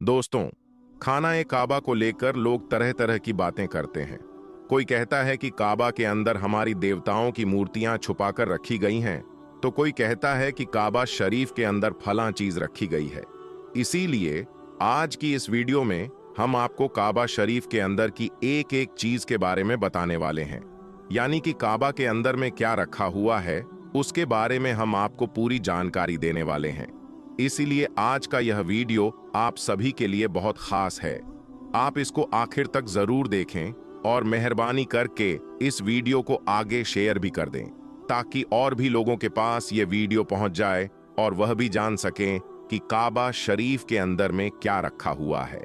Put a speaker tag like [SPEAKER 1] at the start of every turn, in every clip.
[SPEAKER 1] दोस्तों, खाना ए काबा को लेकर लोग तरह तरह की बातें करते हैं। कोई कहता है कि काबा के अंदर हमारी देवताओं की मूर्तियां छुपाकर रखी गई हैं, तो कोई कहता है कि काबा शरीफ के अंदर फलां चीज रखी गई है। इसीलिए आज की इस वीडियो में हम आपको काबा शरीफ के अंदर की एक एक चीज के बारे में बताने वाले हैं। यानी कि काबा के अंदर में क्या रखा हुआ है, उसके बारे में हम आपको पूरी जानकारी देने वाले हैं। इसीलिए आज का यह वीडियो आप सभी के लिए बहुत खास है। आप इसको आखिर तक जरूर देखें और मेहरबानी करके इस वीडियो को आगे शेयर भी कर दें, ताकि और भी लोगों के पास ये वीडियो पहुंच जाए और वह भी जान सकें कि काबा शरीफ के अंदर में क्या रखा हुआ है।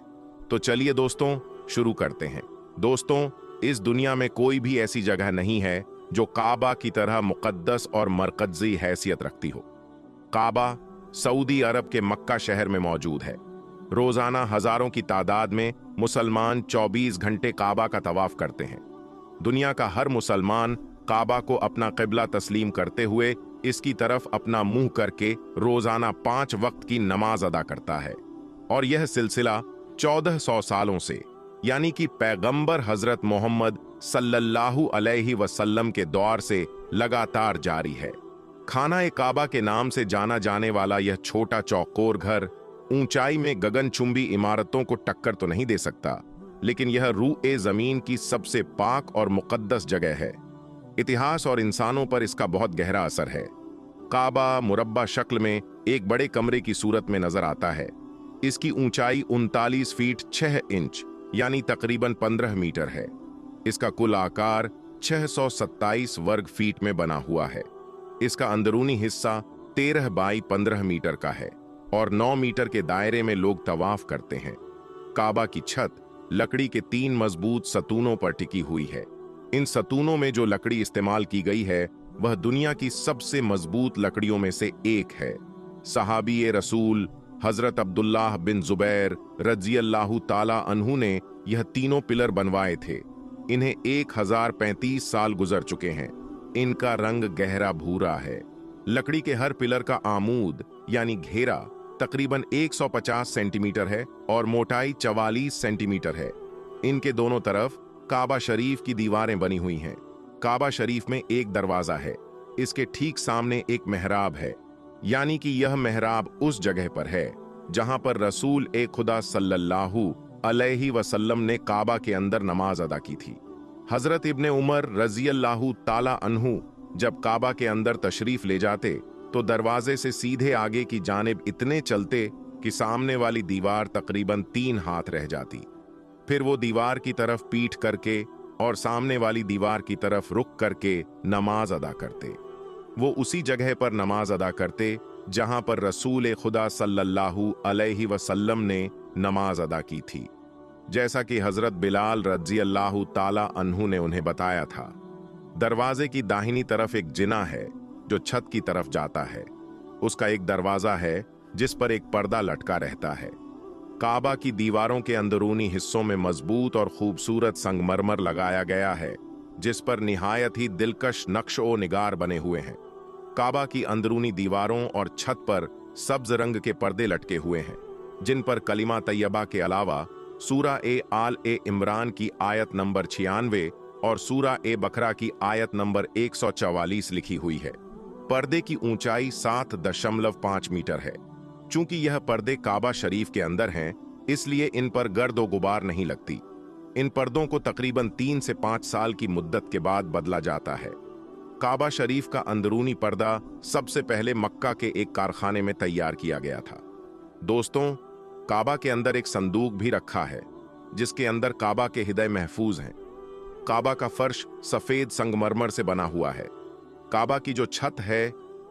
[SPEAKER 1] तो चलिए दोस्तों, शुरू करते हैं। दोस्तों, इस दुनिया में कोई भी ऐसी जगह नहीं है जो काबा की तरह मुकद्दस और मरकजी हैसियत रखती हो। काबा सऊदी अरब के मक्का शहर में मौजूद है। रोजाना हजारों की तादाद में मुसलमान 24 घंटे काबा का तवाफ करते हैं। दुनिया का हर मुसलमान काबा को अपना क़िबला तस्लीम करते हुए इसकी तरफ अपना मुंह करके रोजाना 5 वक्त की नमाज अदा करता है। और यह सिलसिला 1400 सालों से, यानी कि पैगंबर हजरत मोहम्मद सल्लल्लाहु अलैहि वसल्लम के दौर से लगातार जारी है। खाना ए काबा के नाम से जाना जाने वाला यह छोटा चौकोर घर ऊंचाई में गगनचुंबी इमारतों को टक्कर तो नहीं दे सकता, लेकिन यह रूह ए जमीन की सबसे पाक और मुकद्दस जगह है। इतिहास और इंसानों पर इसका बहुत गहरा असर है। काबा मुरब्बा शक्ल में एक बड़े कमरे की सूरत में नजर आता है। इसकी ऊंचाई 39 फीट 6 इंच यानी तकरीबन 15 मीटर है। इसका कुल आकार 627 वर्ग फीट में बना हुआ है। इसका अंदरूनी हिस्सा 13 बाई 15 मीटर का है और 9 मीटर के दायरे में लोग तवाफ करते हैं। काबा की छत लकड़ी के 3 मजबूत सतूनों पर टिकी हुई है। इन सतूनों में जो लकड़ी इस्तेमाल की गई है वह दुनिया की सबसे मजबूत लकड़ियों में से एक है। सहाबी रसूल हजरत अब्दुल्लाह बिन जुबैर रज़ियल्लाहु ताला अन्हु ने यह तीनों पिलर बनवाए थे। इन्हें 1035 साल गुजर चुके हैं। इनका रंग गहरा भूरा है। लकड़ी के हर पिलर का आमूद यानी घेरा तकरीबन 150 सेंटीमीटर है और मोटाई 44 सेंटीमीटर है। इनके दोनों तरफ काबा शरीफ की दीवारें बनी हुई हैं। काबा शरीफ में एक दरवाजा है। इसके ठीक सामने एक मेहराब है, यानी कि यह मेहराब उस जगह पर है जहां पर रसूल ए खुदा सल्लल्लाहु अलैहि वसल्लम ने काबा के अंदर नमाज अदा की थी। हजरत इब्ने उमर रज़ियल्लाहु ताला अन्हु जब काबा के अंदर तशरीफ ले जाते तो दरवाजे से सीधे आगे की जानिब इतने चलते कि सामने वाली दीवार तकरीबन 3 हाथ रह जाती। फिर वो दीवार की तरफ पीठ करके और सामने वाली दीवार की तरफ रुख करके नमाज अदा करते। वो उसी जगह पर नमाज अदा करते जहां पर रसूल खुदा सल्लल्लाहु अलैहि वसल्लम ने नमाज अदा की थी, जैसा कि हजरत बिलाल रज़ियल्लाहु ताला अन्हु ने उन्हें बताया था। दरवाजे की दाहिनी तरफ एक जिना है जो छत की तरफ जाता है। उसका एक दरवाजा है जिस पर एक पर्दा लटका रहता है। काबा की दीवारों के अंदरूनी हिस्सों में मजबूत और खूबसूरत संगमरमर लगाया गया है, जिस पर निहायत ही दिलकश नक्श ओ निगार बने हुए हैं। काबा की अंदरूनी दीवारों और छत पर सब्ज रंग के पर्दे लटके हुए हैं, जिन पर कलिमा तैयबा के अलावा सूरा ए आल ए इमरान की आयत नंबर 96 और सूरा ए बकरा की आयत नंबर 144 लिखी हुई है। पर्दे की ऊंचाई 7.5 मीटर है। चूंकि यह पर्दे काबा शरीफ के अंदर हैं, इसलिए इन पर गर्द व गुबार नहीं लगती। इन पर्दों को तकरीबन 3 से 5 साल की मुद्दत के बाद बदला जाता है। काबा शरीफ का अंदरूनी पर्दा सबसे पहले मक्का के एक कारखाने में तैयार किया गया था। दोस्तों, काबा के अंदर एक संदूक भी रखा है जिसके अंदर काबा के हिदय महफूज हैं। काबा का फर्श सफेद संगमरमर से बना हुआ है। काबा की जो छत है,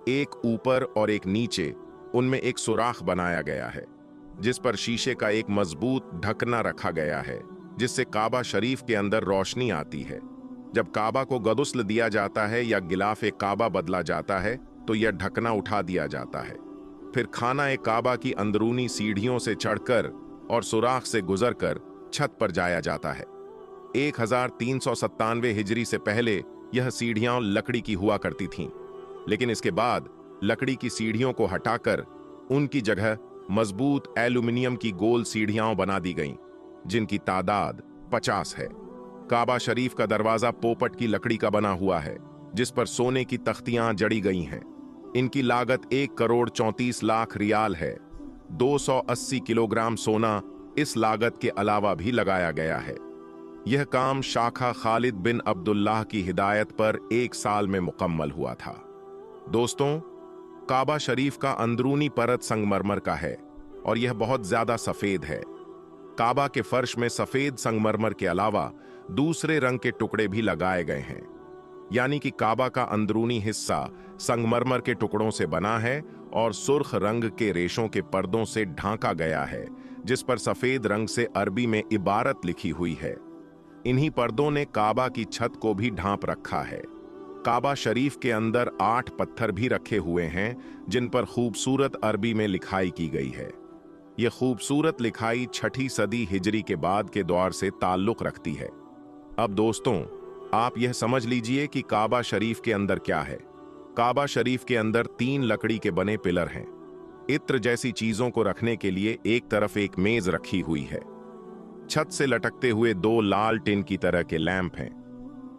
[SPEAKER 1] एक ऊपर और एक नीचे, उनमें एक सुराख बनाया गया है जिस पर शीशे का एक मजबूत ढकना रखा गया है, जिससे काबा शरीफ के अंदर रोशनी आती है। जब काबा को गदुस्ल दिया जाता है या गिलाफ काबा बदला जाता है तो यह ढकना उठा दिया जाता है। फिर खाना ए काबा की अंदरूनी सीढ़ियों से चढ़कर और सुराख से गुजरकर छत पर जाया जाता है। 1397 हिजरी से पहले यह सीढ़ियां लकड़ी की हुआ करती थीं, लेकिन इसके बाद लकड़ी की सीढ़ियों को हटाकर उनकी जगह मजबूत एल्यूमिनियम की गोल सीढ़ियां बना दी गईं, जिनकी तादाद 50 है। काबा शरीफ का दरवाजा पोपट की लकड़ी का बना हुआ है, जिस पर सोने की तख्तियां जड़ी गई हैं। इनकी लागत 1,34,00,000 रियाल है। 280 किलोग्राम सोना इस लागत के अलावा भी लगाया गया है। यह काम शाखा खालिद बिन अब्दुल्लाह की हिदायत पर 1 साल में मुकम्मल हुआ था। दोस्तों, काबा शरीफ का अंदरूनी परत संगमरमर का है और यह बहुत ज्यादा सफेद है। काबा के फर्श में सफेद संगमरमर के अलावा दूसरे रंग के टुकड़े भी लगाए गए हैं, यानी कि काबा का अंदरूनी हिस्सा संगमरमर के टुकड़ों से बना है और सुर्ख रंग के रेशों के पर्दों से ढांका गया है, जिस पर सफेद रंग से अरबी में इबारत लिखी हुई है। इन्हीं पर्दों ने काबा की छत को भी ढांप रखा है। काबा शरीफ के अंदर 8 पत्थर भी रखे हुए हैं, जिन पर खूबसूरत अरबी में लिखाई की गई है। यह खूबसूरत लिखाई 6ठी सदी हिजरी के बाद के दौर से ताल्लुक रखती है। अब दोस्तों, आप यह समझ लीजिए कि काबा शरीफ के अंदर क्या है। काबा शरीफ के अंदर 3 लकड़ी के बने पिलर हैं। इत्र जैसी चीजों को रखने के लिए एक तरफ एक मेज रखी हुई है। छत से लटकते हुए 2 लाल टिन की तरह के लैंप हैं।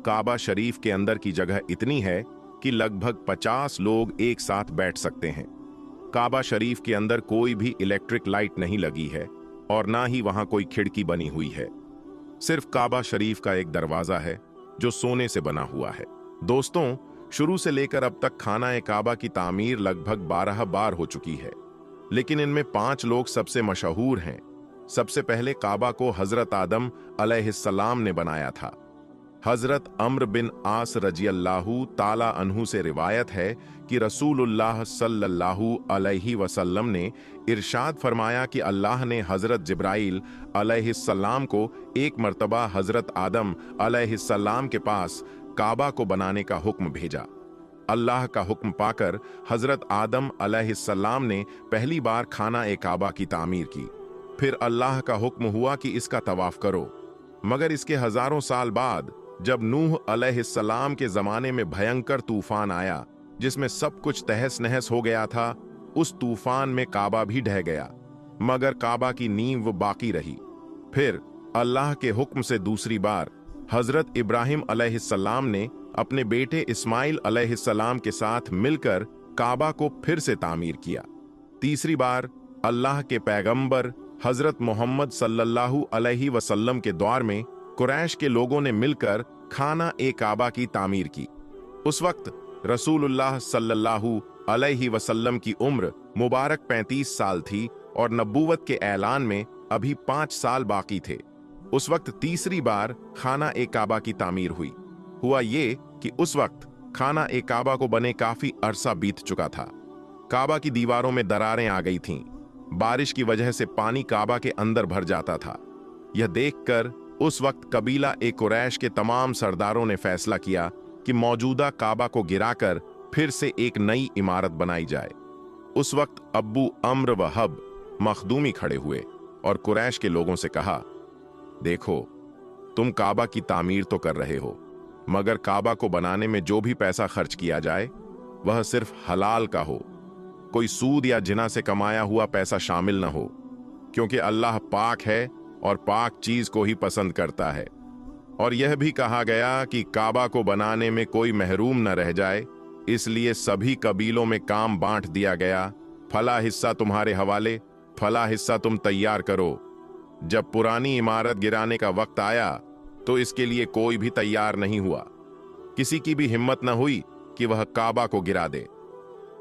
[SPEAKER 1] काबा शरीफ के अंदर की जगह इतनी है कि लगभग 50 लोग एक साथ बैठ सकते हैं। काबा शरीफ के अंदर कोई भी इलेक्ट्रिक लाइट नहीं लगी है और ना ही वहां कोई खिड़की बनी हुई है। सिर्फ काबा शरीफ का एक दरवाजा है जो सोने से बना हुआ है। दोस्तों, शुरू से लेकर अब तक खाना काबा की तामीर लगभग 12 बार हो चुकी है, लेकिन इनमें 5 लोग सबसे मशहूर हैं। सबसे पहले काबा को हजरत आदम अलैहिस्सलाम ने बनाया था। हजरत अम्र बिन आस रजियल्लाहु ताला अन्हु से रिवायत है कि रसूलुल्लाह सल्लल्लाहु अलैहि वसल्लम ने इरशाद फरमाया कि अल्लाह ने हजरत जिब्राइल अलैहिस्सलाम को एक मर्तबा हजरत आदम अलैहिस्सलाम के पास काबा को बनाने का हुक्म भेजा। अल्लाह का हुक्म पाकर हजरत आदम अलैहिस्सलाम ने पहली बार खाना काबा की तामीर की। फिर अल्लाह का हुक्म हुआ कि इसका तवाफ करो। मगर इसके हजारों साल बाद जब नूह अलैहिस्सलाम के जमाने में भयंकर तूफान आया, जिसमें सब कुछ तहस नहस हो गया था, उस तूफान में काबा भी ढह गया, मगर काबा की नींव बाकी रही। फिर अल्लाह के हुक्म से दूसरी बार हजरत इब्राहिम अलैहिस्सलाम ने अपने बेटे इस्माइल अलैहिस्सलाम के साथ मिलकर काबा को फिर से तामीर किया। तीसरी बार अल्लाह के पैगंबर हजरत मोहम्मद सल्लल्लाहु अलैहि वसल्लम के दौर में कुरैश के लोगों ने मिलकर खाना काबा की तामीर की। उस वक्त रसूलुल्लाह सल्लल्लाहु अलैहि वसल्लम की उम्र मुबारक 35 साल थी और नबूवत के ऐलान में अभी 5 साल बाकी थे। उस वक्त तीसरी बार खाना काबा की तामीर हुई। हुआ ये कि उस वक्त खाना काबा को बने काफी अरसा बीत चुका था। काबा की दीवारों में दरारें आ गई थीं। बारिश की वजह से पानी काबा के अंदर भर जाता था। यह देखकर उस वक्त कबीला कुरैश के तमाम सरदारों ने फैसला किया कि मौजूदा काबा को गिराकर फिर से एक नई इमारत बनाई जाए। उस वक्त अब्बू अम्र व हब मखदूमी खड़े हुए और कुरैश के लोगों से कहा, देखो, तुम काबा की तामीर तो कर रहे हो, मगर काबा को बनाने में जो भी पैसा खर्च किया जाए वह सिर्फ हलाल का हो, कोई सूद या जिना से कमाया हुआ पैसा शामिल न हो, क्योंकि अल्लाह पाक है और पाक चीज को ही पसंद करता है। और यह भी कहा गया कि काबा को बनाने में कोई महरूम न रह जाए, इसलिए सभी कबीलों में काम बांट दिया गया। फला हिस्सा तुम्हारे हवाले, फला हिस्सा तुम तैयार करो। जब पुरानी इमारत गिराने का वक्त आया तो इसके लिए कोई भी तैयार नहीं हुआ। किसी की भी हिम्मत न हुई कि वह काबा को गिरा दे।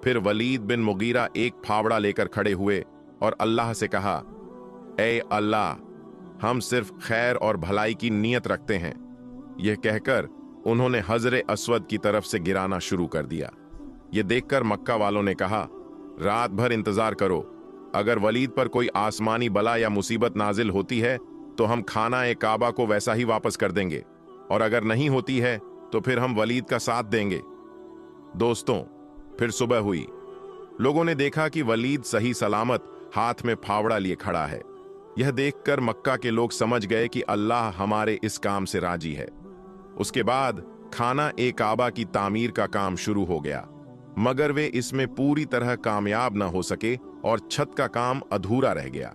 [SPEAKER 1] फिर वलीद बिन मुगीरा एक फावड़ा लेकर खड़े हुए और अल्लाह से कहा, ए अल्लाह, हम सिर्फ खैर और भलाई की नीयत रखते हैं। यह कहकर उन्होंने हजरे अस्वद की तरफ से गिराना शुरू कर दिया। यह देखकर मक्का वालों ने कहा, रात भर इंतजार करो, अगर वलीद पर कोई आसमानी बला या मुसीबत नाजिल होती है तो हम खाना काबा को वैसा ही वापस कर देंगे, और अगर नहीं होती है तो फिर हम वलीद का साथ देंगे। दोस्तों, फिर सुबह हुई। लोगों ने देखा कि वलीद सही सलामत हाथ में फावड़ा लिए खड़ा है। यह देखकर मक्का के लोग समझ गए कि अल्लाह हमारे इस काम से राजी है। उसके बाद खाना काबा की तामीर का काम शुरू हो गया। मगर वे इसमें पूरी तरह कामयाब न हो सके और छत का काम अधूरा रह गया।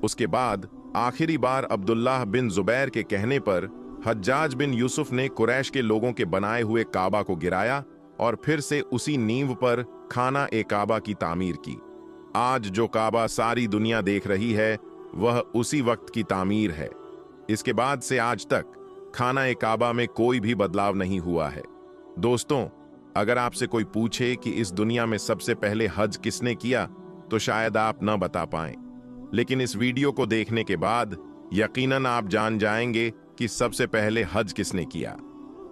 [SPEAKER 1] उसके बाद आखिरी बार अब्दुल्लाह बिन जुबैर के कहने पर हज्जाज बिन यूसुफ ने कुरैश के लोगों के बनाए हुए काबा को गिराया और फिर से उसी नींव पर खाना ए काबा की तामीर की। आज जो काबा सारी दुनिया देख रही है वह उसी वक्त की तामीर है। इसके बाद से आज तक खाना ए काबा में कोई भी बदलाव नहीं हुआ है। दोस्तों, अगर आपसे कोई पूछे कि इस दुनिया में सबसे पहले हज किसने किया तो शायद आप न बता पाएं, लेकिन इस वीडियो को देखने के बाद यकीनन आप जान जाएंगे कि सबसे पहले हज किसने किया।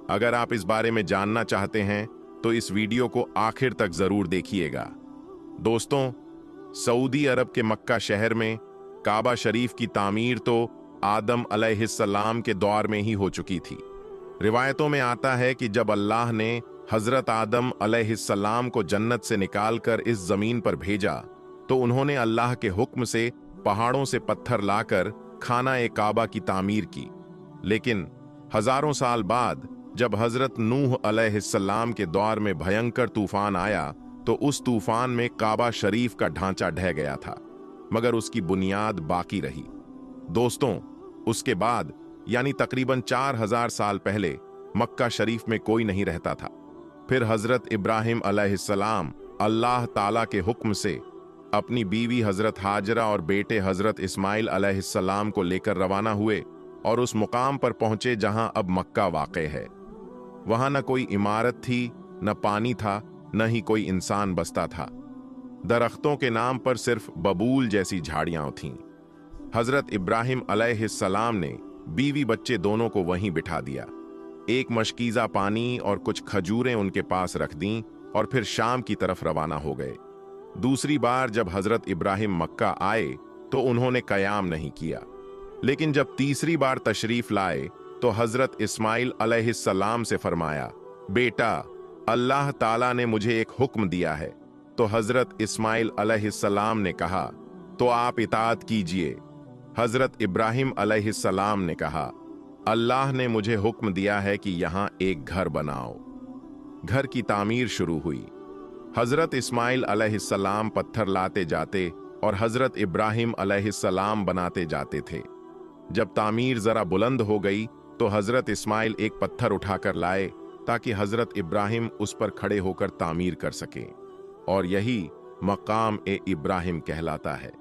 [SPEAKER 1] अगर आप इस बारे में जानना चाहते हैं तो इस वीडियो को आखिर तक जरूर देखिएगा। दोस्तों, सऊदी अरब के मक्का शहर में काबा शरीफ की तामीर तो आदम अलैहिस्सलाम के दौर में ही हो चुकी थी। रिवायतों में आता है कि जब अल्लाह ने हजरत आदम अलैहिस्सलाम को जन्नत से निकालकर इस जमीन पर भेजा तो उन्होंने अल्लाह के हुक्म से पहाड़ों से पत्थर लाकर खाना ए काबा की तामीर की। लेकिन हजारों साल बाद जब हजरत नूह अलैहिस्सलाम के दौर में भयंकर तूफान आया तो उस तूफान में काबा शरीफ का ढांचा ढह गया था, मगर उसकी बुनियाद बाकी रही। दोस्तों, उसके बाद यानी तकरीबन 4000 साल पहले मक्का शरीफ में कोई नहीं रहता था। फिर हजरत इब्राहिम अलैहिस्सलाम अल्लाह ताला के हुक्म से अपनी बीवी हजरत हाजरा और बेटे हजरत इस्माइल अलैहिस्सलाम को लेकर रवाना हुए और उस मुकाम पर पहुंचे जहां अब मक्का वाक़े है। वहां न कोई इमारत थी, न पानी था, न ही कोई इंसान बसता था। दरख्तों के नाम पर सिर्फ बबूल जैसी झाड़ियां थीं। हजरत इब्राहिम अलैहिस्सलाम ने बीवी बच्चे दोनों को वहीं बिठा दिया। एक मशकीज़ा पानी और कुछ खजूरें उनके पास रख दीं और फिर शाम की तरफ रवाना हो गए। दूसरी बार जब हजरत इब्राहिम मक्का आए तो उन्होंने कयाम नहीं किया, लेकिन जब तीसरी बार तशरीफ लाए तो हजरत इस्माइल अलैहिस्सलाम से फरमाया, बेटा, अल्लाह ताला ने मुझे एक हुक्म दिया है। तो हजरत इस्माइल अलैहिस्सलाम ने कहा, तो आप इताअत कीजिए। हजरत इब्राहिम अलैहिस्सलाम ने कहा, अल्लाह ने मुझे हुक्म दिया है कि यहां एक घर बनाओ। घर की तामीर शुरू हुई। हजरत इस्माइल अलैहिस्सलाम पत्थर लाते जाते और हजरत इब्राहिम अलैहिस्सलाम बनाते जाते थे। जब तामीर जरा बुलंद हो गई तो हजरत इस्माइल एक पत्थर उठाकर लाए ताकि हजरत इब्राहिम उस पर खड़े होकर तामीर कर सकें, और यही मकाम ए इब्राहिम कहलाता है।